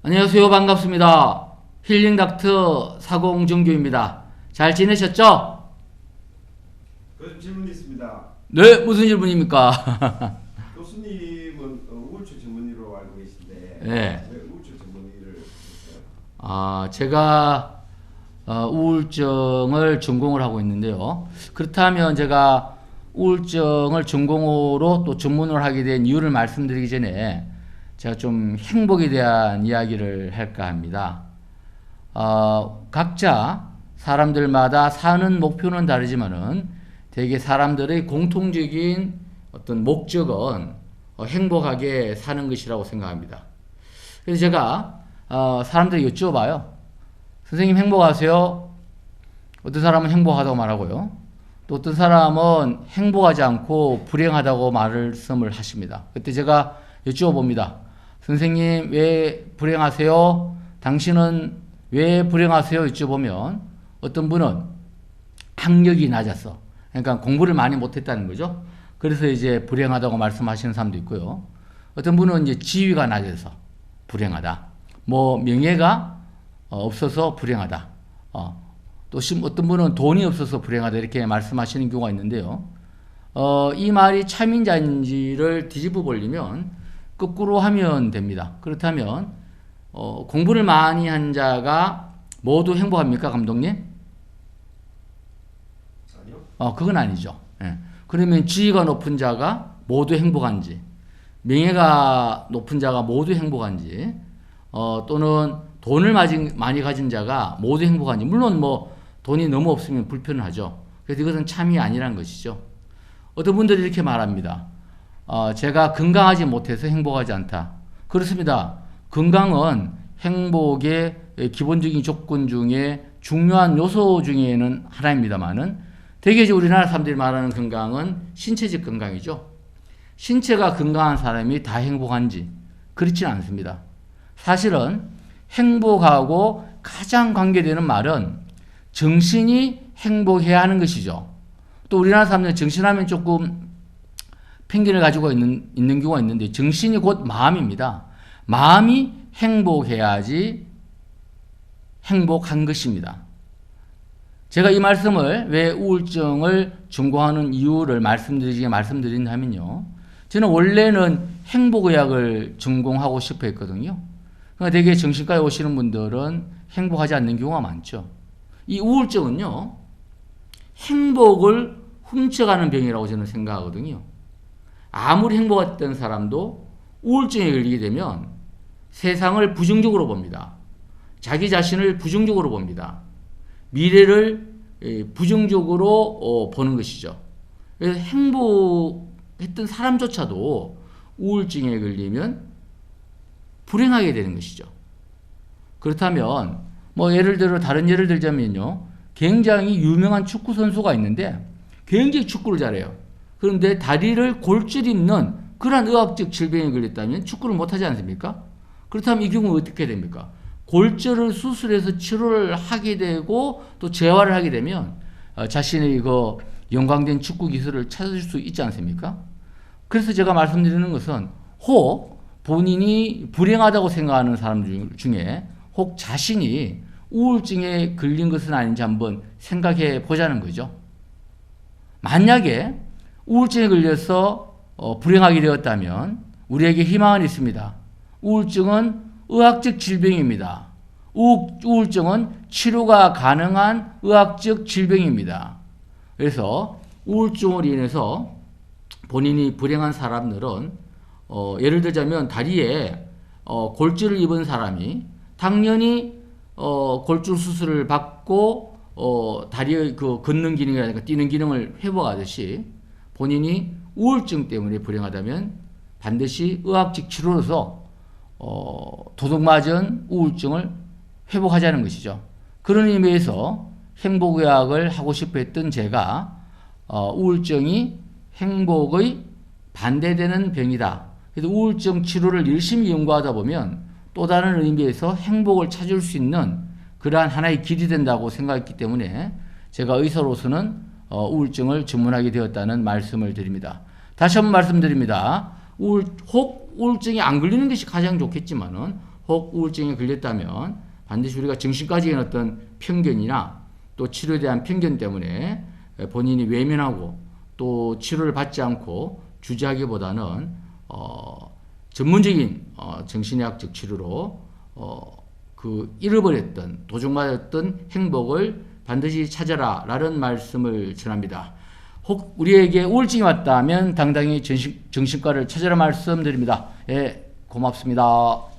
안녕하세요. 반갑습니다. 힐링닥터 사공정규입니다. 잘 지내셨죠? 그 질문이 있습니다. 네, 무슨 질문입니까? 교수님은 우울증 전문의로 알고 계신데 네. 왜 우울증 전문의를 하셨어요? 제가 우울증을 전공을 하고 있는데요. 그렇다면 제가 우울증을 전공으로 또 전문을 하게 된 이유를 말씀드리기 전에 제가 좀 행복에 대한 이야기를 할까 합니다. 각자 사람들마다 사는 목표는 다르지만은 대개 사람들의 공통적인 어떤 목적은 행복하게 사는 것이라고 생각합니다. 그래서 제가 사람들이 여쭤봐요. 선생님 행복하세요? 어떤 사람은 행복하다고 말하고요. 또 어떤 사람은 행복하지 않고 불행하다고 말씀을 하십니다. 그때 제가 여쭤봅니다. 선생님 왜 불행하세요? 당신은 왜 불행하세요? 여쭤보면 어떤 분은 학력이 낮아서, 그러니까 공부를 많이 못했다는 거죠. 그래서 이제 불행하다고 말씀하시는 사람도 있고요. 어떤 분은 이제 지위가 낮아서 불행하다. 뭐 명예가 없어서 불행하다. 또 어떤 분은 돈이 없어서 불행하다 이렇게 말씀하시는 경우가 있는데요. 이 말이 참인지 아닌지를 뒤집어 보려면 거꾸로 하면 됩니다. 그렇다면 공부를 많이 한 자가 모두 행복합니까, 감독님? 아니요. 그건 아니죠. 예. 그러면 지위가 높은 자가 모두 행복한지, 명예가 높은 자가 모두 행복한지, 또는 돈을 많이 가진 자가 모두 행복한지, 물론 뭐 돈이 너무 없으면 불편하죠. 그래서 이것은 참이 아니라는 것이죠. 어떤 분들이 이렇게 말합니다. 제가 건강하지 못해서 행복하지 않다. 그렇습니다. 건강은 행복의 기본적인 조건 중에 중요한 요소 중에는 하나입니다만은 대개 우리나라 사람들이 말하는 건강은 신체적 건강이죠. 신체가 건강한 사람이 다 행복한지 그렇지는 않습니다. 사실은 행복하고 가장 관계되는 말은 정신이 행복해야 하는 것이죠. 또 우리나라 사람들은 정신하면 조금 편견을 가지고 있는 경우가 있는데 정신이 곧 마음입니다. 마음이 행복해야지 행복한 것입니다. 제가 이 말씀을 왜 우울증을 전공하는 이유를 말씀드린다면요. 저는 원래는 행복의학을 전공하고 싶어 했거든요. 그러니까 되게 정신과에 오시는 분들은 행복하지 않는 경우가 많죠. 이 우울증은요. 행복을 훔쳐가는 병이라고 저는 생각하거든요. 아무리 행복했던 사람도 우울증에 걸리게 되면 세상을 부정적으로 봅니다. 자기 자신을 부정적으로 봅니다. 미래를 부정적으로 보는 것이죠. 그래서 행복했던 사람조차도 우울증에 걸리면 불행하게 되는 것이죠. 그렇다면 뭐 예를 들어 다른 예를 들자면요. 굉장히 유명한 축구 선수가 있는데 굉장히 축구를 잘해요. 그런데 다리를 골절 입는 그러한 의학적 질병에 걸렸다면 축구를 못하지 않습니까? 그렇다면 이 경우는 어떻게 됩니까? 골절을 수술해서 치료를 하게 되고 또 재활을 하게 되면 자신의 그 영광된 축구 기술을 찾을 수 있지 않습니까? 그래서 제가 말씀드리는 것은 혹 본인이 불행하다고 생각하는 사람 중에 혹 자신이 우울증에 걸린 것은 아닌지 한번 생각해 보자는 거죠. 만약에 우울증에 걸려서 불행하게 되었다면 우리에게 희망은 있습니다. 우울증은 의학적 질병입니다. 우울증은 치료가 가능한 의학적 질병입니다. 그래서 우울증으로 인해서 본인이 불행한 사람들은 예를 들자면 다리에 골절을 입은 사람이 당연히 골절 수술을 받고 다리의 그 걷는 기능이라든가 뛰는 기능을 회복하듯이 본인이 우울증 때문에 불행하다면 반드시 의학적 치료로서 도둑맞은 우울증을 회복하자는 것이죠. 그런 의미에서 행복의학을 하고 싶어 했던 제가 우울증이 행복의 반대되는 병이다. 그래서 우울증 치료를 열심히 연구하다 보면 또 다른 의미에서 행복을 찾을 수 있는 그러한 하나의 길이 된다고 생각했기 때문에 제가 의사로서는 우울증을 전문하게 되었다는 말씀을 드립니다. 다시 한번 말씀드립니다. 혹 우울증이 안 걸리는 것이 가장 좋겠지만은 혹 우울증에 걸렸다면 반드시 우리가 정신과적인 어떤 편견이나 또 치료에 대한 편견 때문에 본인이 외면하고 또 치료를 받지 않고 주저하기보다는 전문적인 정신의학적 치료로 그 잃어버렸던 도둑맞았던 행복을 반드시 찾아라 라는 말씀을 전합니다. 혹 우리에게 우울증이 왔다면 당당히 정신과를 찾아라 말씀드립니다. 예, 고맙습니다.